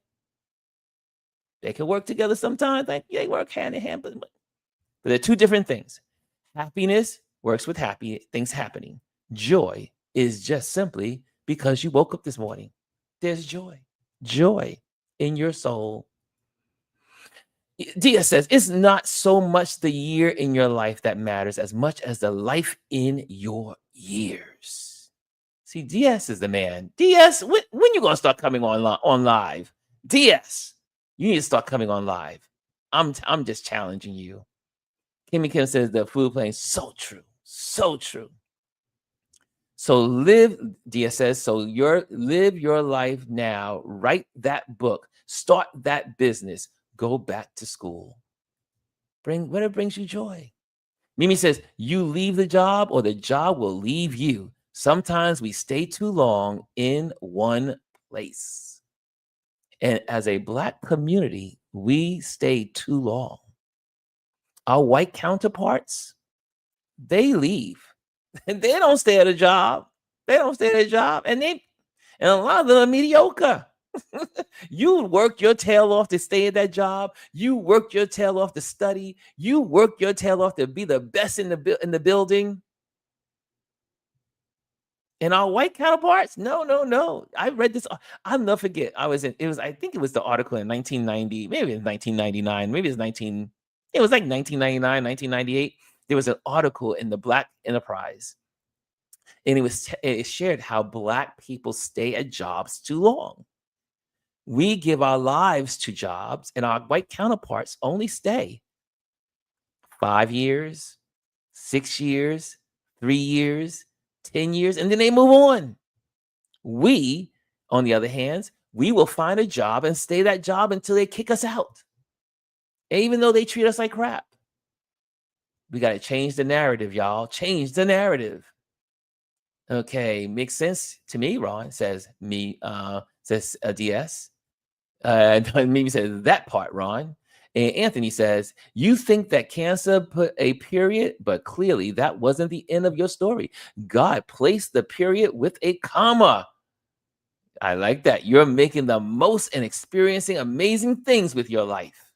They can work together sometimes. Like they work hand in hand, but they're two different things. Happiness works with happy things happening. Joy is just simply because you woke up this morning. There's joy in your soul. Dia says, it's not so much the year in your life that matters as much as the life in your years. See, DS is the man. DS, when you going to start coming on live? DS, you need to start coming on live. I'm just challenging you. Kimmy Kim says the food plane, so true. So true. So live, Dia says, live your life now. Write that book. Start that business. Go back to school. Bring whatever brings you joy. Mimi says, you leave the job or the job will leave you. Sometimes we stay too long in one place. And as a Black community, we stay too long. Our white counterparts, they leave. They don't stay at a job. They don't stay at a job. And a lot of them are mediocre. You worked your tail off to stay at that job. You worked your tail off to study. You worked your tail off to be the best in the building. And our white counterparts, no. I read this. I'll never forget. I think it was the article in 1990, maybe it was 1999, maybe it was like 1999, 1998. There was an article in the Black Enterprise. And it shared how Black people stay at jobs too long. We give our lives to jobs, and our white counterparts only stay 5 years, 6 years, 3 years, 10 years, and then they move on. We, on the other hand, we will find a job and stay that job until they kick us out. Even though they treat us like crap. We got to change the narrative, y'all. Change the narrative. Okay, makes sense to me, Ron, says DS. Mimi says that part, Ron. And Anthony says, you think that cancer put a period, but clearly that wasn't the end of your story. God placed the period with a comma. I like that. You're making the most and experiencing amazing things with your life.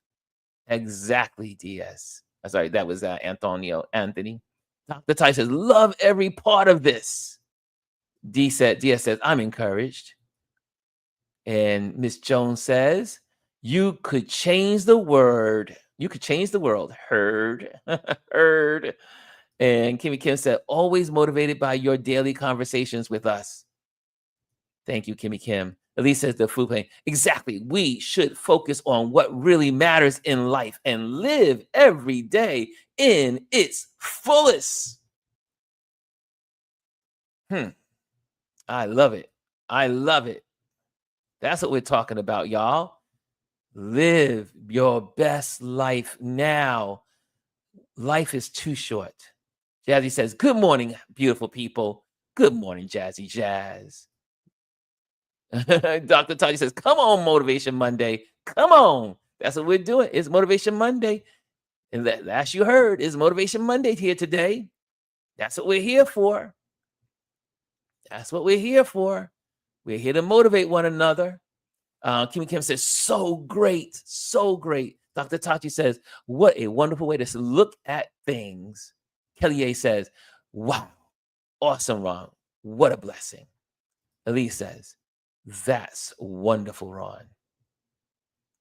Exactly, DS. Sorry, that was Anthony. Dr. Ty says, love every part of this. DS says, I'm encouraged. And Miss Jones says, you could change the word. You could change the world. Heard. Heard. And Kimmy Kim said, always motivated by your daily conversations with us. Thank you, Kimmy Kim. Elise says the food plan. Exactly. We should focus on what really matters in life and live every day in its fullest. I love it. I love it. That's what we're talking about, y'all. Live your best life now. Life is too short. Jazzy says, good morning, beautiful people. Good morning, Jazzy Jazz. Dr. Tony says, come on, Motivation Monday. Come on. That's what we're doing. It's Motivation Monday. And last you heard is Motivation Monday here today. That's what we're here for. That's what we're here for. We're here to motivate one another. Kimmy Kim says, so great, so great. Dr. Tachi says, what a wonderful way to look at things. Kelly A says, wow, awesome, Ron. What a blessing. Elise says, that's wonderful, Ron.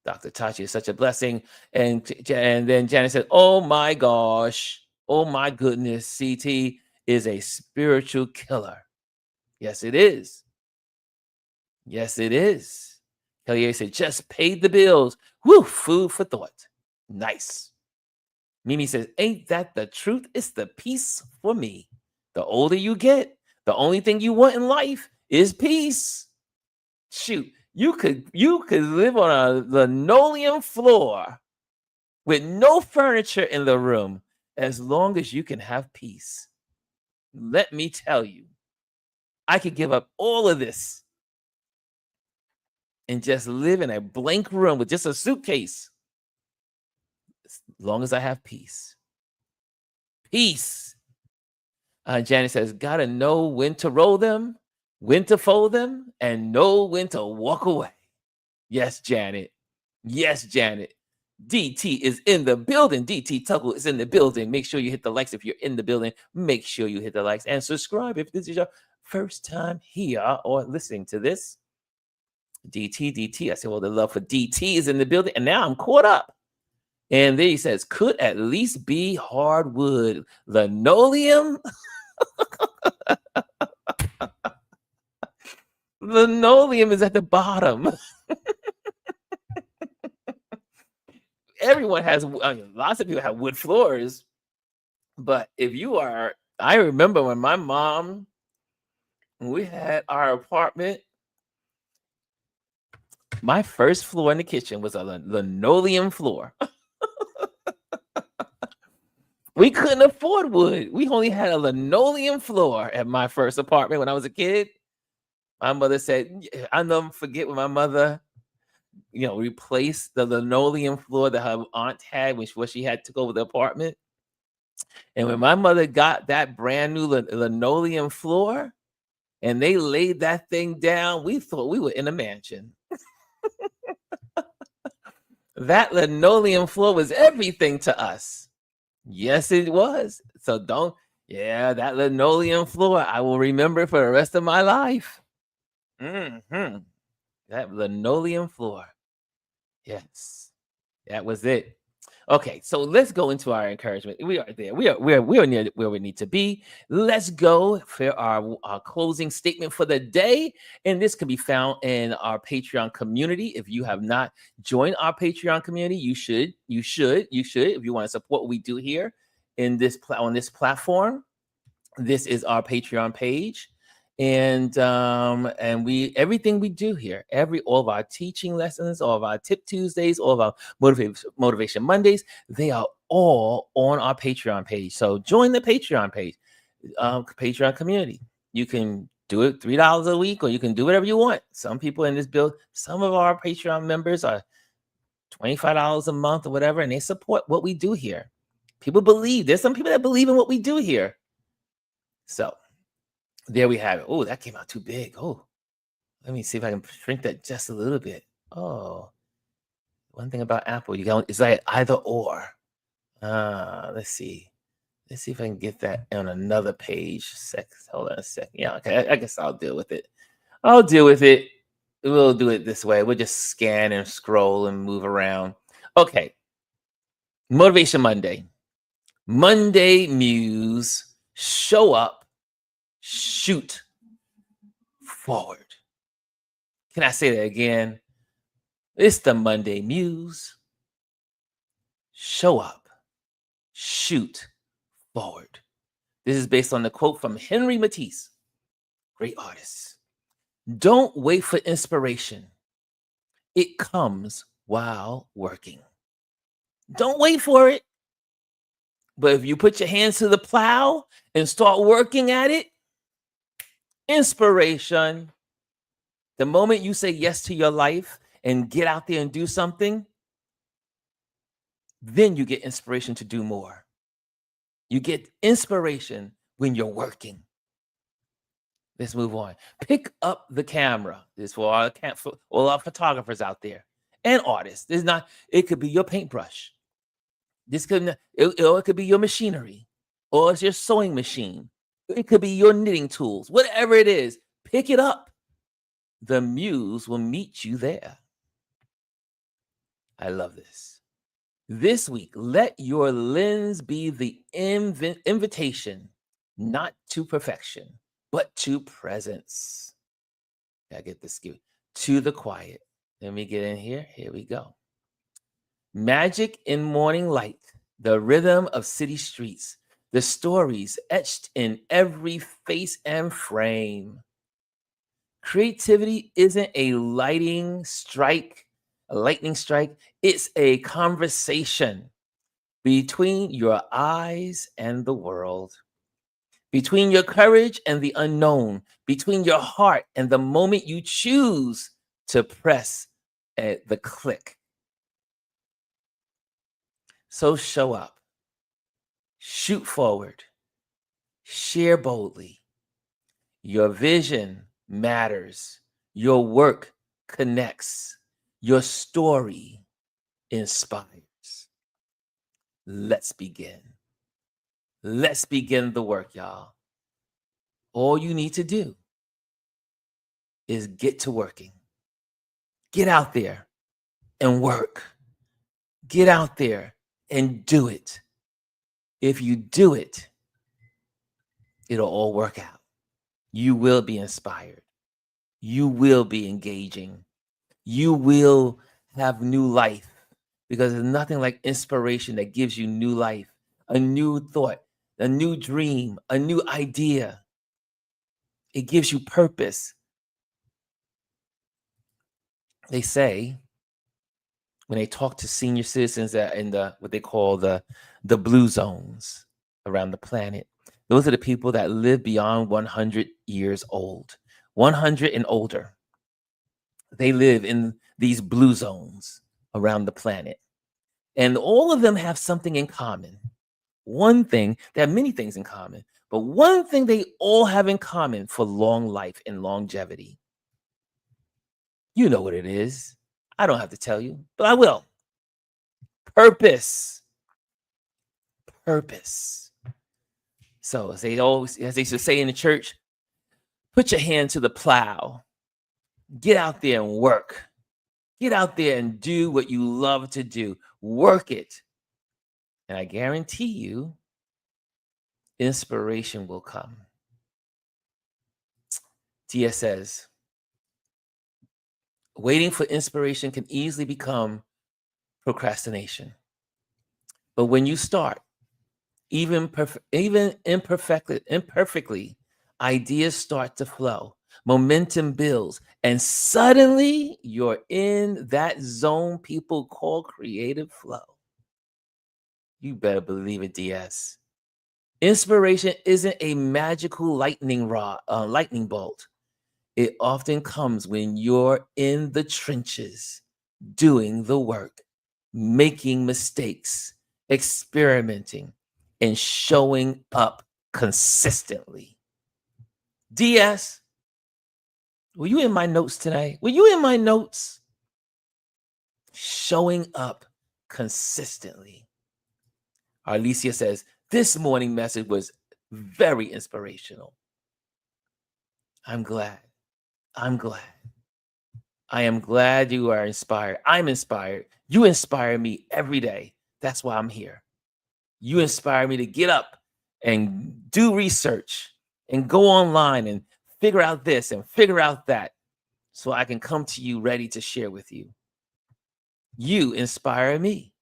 Dr. Tachi is such a blessing. And then Janet said, oh my gosh, oh my goodness, CT is a spiritual killer. Yes, it is. Yes, it is. Kelly said, just paid the bills. Woo, food for thought. Nice. Mimi says, ain't that the truth? It's the peace for me. The older you get, the only thing you want in life is peace. Shoot, you could live on a linoleum floor with no furniture in the room as long as you can have peace. Let me tell you, I could give up all of this and just live in a blank room with just a suitcase as long as I have peace. Peace. Janet says, gotta know when to roll them, when to fold them, and know when to walk away. Yes, Janet. Yes, Janet. DT is in the building. DT Tuggle is in the building. Make sure you hit the likes if you're in the building. Make sure you hit the likes and subscribe if this is your first time here or listening to this. DT. I said, well, the love for DT is in the building. And now I'm caught up. And then he says, could at least be hardwood. Linoleum? Linoleum is at the bottom. Everyone has, lots of people have wood floors. But if you are, I remember when my mom, we had our apartment, my first floor in the kitchen was a linoleum floor. We couldn't afford wood. We only had a linoleum floor at my first apartment when I was a kid. My mother said, I'll never forget when my mother, replaced the linoleum floor that her aunt had when she had took over the apartment. And when my mother got that brand new linoleum floor and they laid that thing down, we thought we were in a mansion. That linoleum floor was everything to us. Yes, it was. So that linoleum floor, I will remember it for the rest of my life. That linoleum floor. Yes, that was it. Okay, so let's go into our encouragement. We are there. We are near where we need to be. Let's go for our closing statement for the day. And this can be found in our Patreon community. If you have not joined our Patreon community, you should. If you want to support what we do here on this platform, this is our Patreon page. And we everything we do here, all of our teaching lessons, all of our tip Tuesdays, all of our motivation Mondays, they are all on our Patreon page. So join the Patreon page, Patreon community. You can do it $3 a week, or you can do whatever you want. Some people in this build, some of our Patreon members are $25 a month or whatever, and they support what we do here. People believe. There's some people that believe in what we do here. So there we have it. Oh, that came out too big. Oh, let me see if I can shrink that just a little bit. Oh, one thing about Apple, it's like either or. Let's see. Let's see if I can get that on another page. Hold on a second. Yeah, okay. I guess I'll deal with it. We'll do it this way. We'll just scan and scroll and move around. Okay. Motivation Monday. Monday Muse, show up, shoot forward. Can I say that again? It's the Monday Muse. Show up, shoot forward. This is based on the quote from Henry Matisse, great artist. Don't wait for inspiration. It comes while working. Don't wait for it. But if you put your hands to the plow and start working at it, inspiration. The moment you say yes to your life and get out there and do something, then you get inspiration to do more. You get inspiration when you're working. Let's move on. Pick up the camera. This is for all our photographers out there and artists. It could be your paintbrush. It could be your machinery, or it's your sewing machine. It could be your knitting tools. Whatever it is, pick it up. The muse will meet you there. I love this. This week, let your lens be the invitation, not to perfection, but to presence. I get this cue. To the quiet. Let me get in here. Here we go. Magic in morning light, the rhythm of city streets, the stories etched in every face and frame. Creativity isn't a lightning strike. It's a conversation between your eyes and the world, between your courage and the unknown, between your heart and the moment you choose to press the click. So show up, shoot forward, share boldly. Your vision matters. Your work connects. Your story inspires. Let's begin. Let's begin the work, y'all. All you need to do is get to working. Get out there and work. Get out there and do it. If you do it, it'll all work out. You will be inspired. You will be engaging. You will have new life, because there's nothing like inspiration that gives you new life, a new thought, a new dream, a new idea. It gives you purpose. They say, when they talk to senior citizens in what they call the blue zones around the planet, those are the people that live beyond 100 years old, 100 and older. They live in these blue zones around the planet. And all of them have something in common. One thing, they have many things in common, but one thing they all have in common for long life and longevity. You know what it is. I don't have to tell you, but I will. Purpose. Purpose. So as they used to say in the church, put your hand to the plow. Get out there and work. Get out there and do what you love to do. Work it. And I guarantee you, inspiration will come. Tia says, waiting for inspiration can easily become procrastination. But when you start, even imperfectly, ideas start to flow. Momentum builds, and suddenly you're in that zone people call creative flow. You better believe it, DS. Inspiration isn't a magical lightning bolt. It often comes when you're in the trenches, doing the work, making mistakes, experimenting, and showing up consistently. DS, were you in my notes today? Were you in my notes? Showing up consistently. Alicia says, this morning message was very inspirational. I'm glad. I am glad you are inspired. I'm inspired. You inspire me every day. That's why I'm here. You inspire me to get up and do research and go online and figure out this and figure out that so I can come to you ready to share with you. You inspire me.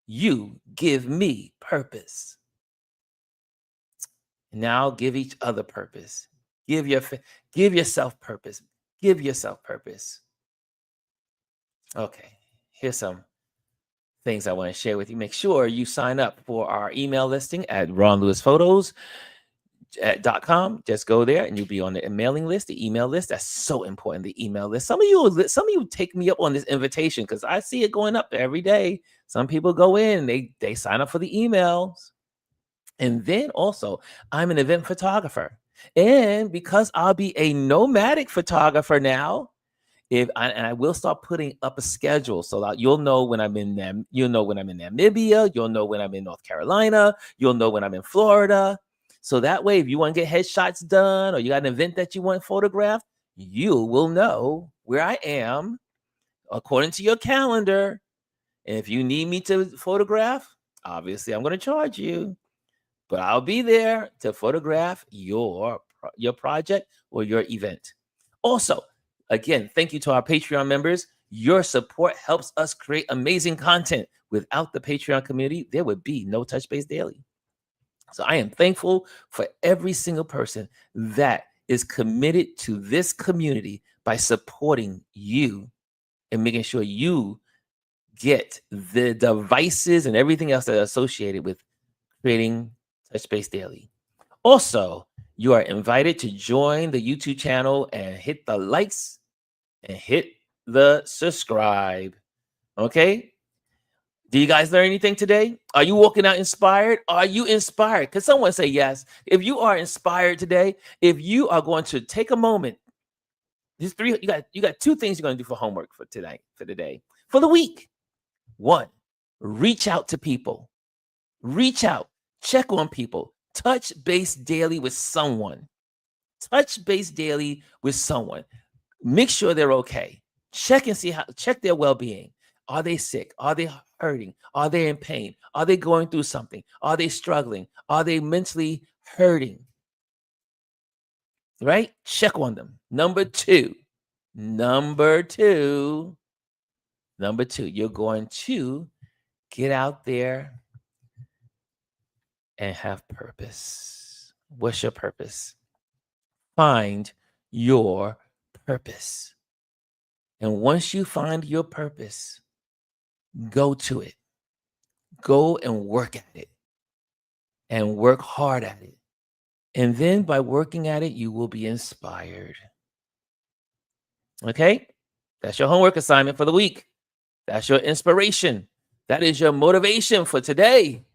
You give me purpose. Now give each other purpose. Give yourself purpose. Give yourself purpose. Okay, here's some things I want to share with you. Make sure you sign up for our email listing at ronlewisphotos.com. Just go there and you'll be on the mailing list, the email list. That's so important, the email list. Some of you take me up on this invitation because I see it going up every day. Some people go in, they sign up for the emails. And then also, I'm an event photographer. And because I'll be a nomadic photographer now, I will start putting up a schedule so that you'll know when I'm in them, you'll know when I'm in Namibia, you'll know when I'm in North Carolina, you'll know when I'm in Florida. So that way, if you want to get headshots done or you got an event that you want photographed, you will know where I am according to your calendar. And if you need me to photograph, obviously I'm going to charge you. But I'll be there to photograph your project or your event. Also, again, thank you to our Patreon members. Your support helps us create amazing content. Without the Patreon community, there would be no Touch Base Daily. So I am thankful for every single person that is committed to this community by supporting you and making sure you get the devices and everything else that are associated with creating Touch Base Daily. Also, you are invited to join the YouTube channel and hit the likes and hit the subscribe. Okay? Do you guys learn anything today? Are you walking out inspired? Are you inspired? Can someone say yes? If you are inspired today, if you are going to take a moment, these three, you got two things you're going to do for homework for tonight, for the day, for the week. One, reach out to people. Reach out. Check on people. Touch base daily with someone. Touch base daily with someone. Make sure they're okay. Check and see check their well-being. Are they sick? Are they hurting? Are they in pain? Are they going through something? Are they struggling? Are they mentally hurting? Right? Check on them. Number two, you're going to get out there and have purpose. What's your purpose? Find your purpose. And once you find your purpose, go to it. Go and work at it. And work hard at it. And then by working at it, you will be inspired. Okay? That's your homework assignment for the week. That's your inspiration. That is your motivation for today.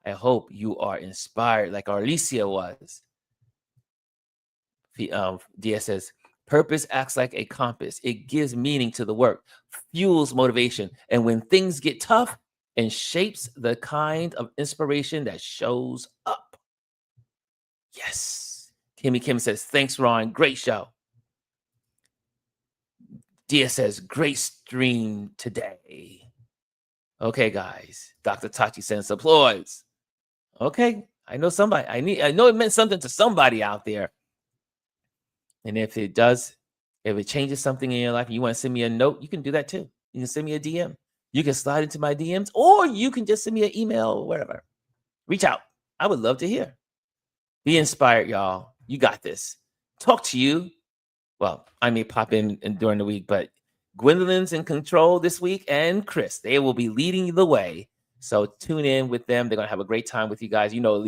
I hope you are inspired like Arlicia was. DS says, purpose acts like a compass. It gives meaning to the work, fuels motivation, and when things get tough, and shapes the kind of inspiration that shows up. Yes. Kimmy Kim says, thanks, Ron. Great show. DS says, great stream today. Okay, guys. Dr. Tachi sends applause. Okay, I know somebody. I know it meant something to somebody out there. And if it does, if it changes something in your life, and you want to send me a note, you can do that too. You can send me a DM. You can slide into my DMs, or you can just send me an email or whatever. Reach out. I would love to hear. Be inspired, y'all. You got this. Talk to you. Well, I may pop in during the week, but Gwendolyn's in control this week, and Chris, they will be leading the way. So tune in with them. They're gonna have a great time with you guys. You know,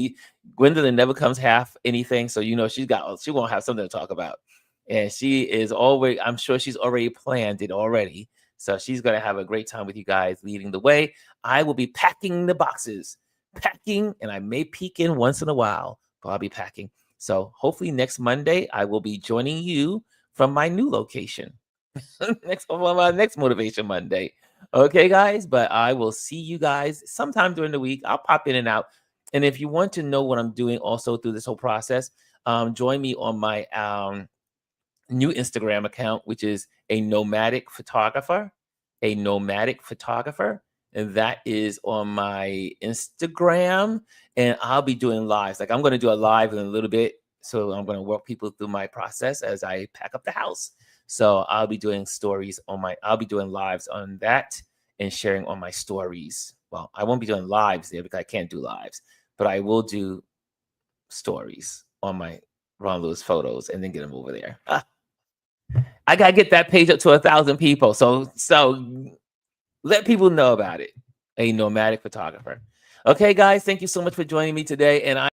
Gwendolyn never comes half anything, so you know she won't have something to talk about. And she is always, I'm sure she's already planned it already. So she's gonna have a great time with you guys leading the way. I will be packing the boxes, and I may peek in once in a while, but I'll be packing. So hopefully next Monday I will be joining you from my new location. next Motivation Monday. Okay, guys, but I will see you guys sometime during the week. I'll pop in and out. And if you want to know what I'm doing also through this whole process, join me on my new Instagram account, which is a nomadic photographer. and that is on my Instagram. And I'll be doing lives. Like I'm going to do a live in a little bit. So I'm going to walk people through my process as I pack up the house. So I'll be doing stories on I'll be doing lives on that and sharing on my stories. Well, I won't be doing lives there because I can't do lives, but I will do stories on my Ron Lewis photos and then get them over there. I got to get that page up to 1,000 people. So let people know about it. A nomadic photographer. Okay, guys, thank you so much for joining me today. And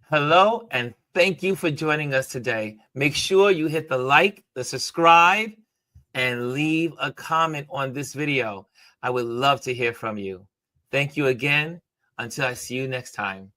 hello, and thank you for joining us today. Make sure you hit the like, the subscribe, and leave a comment on this video. I would love to hear from you. Thank you again. Until I see you next time.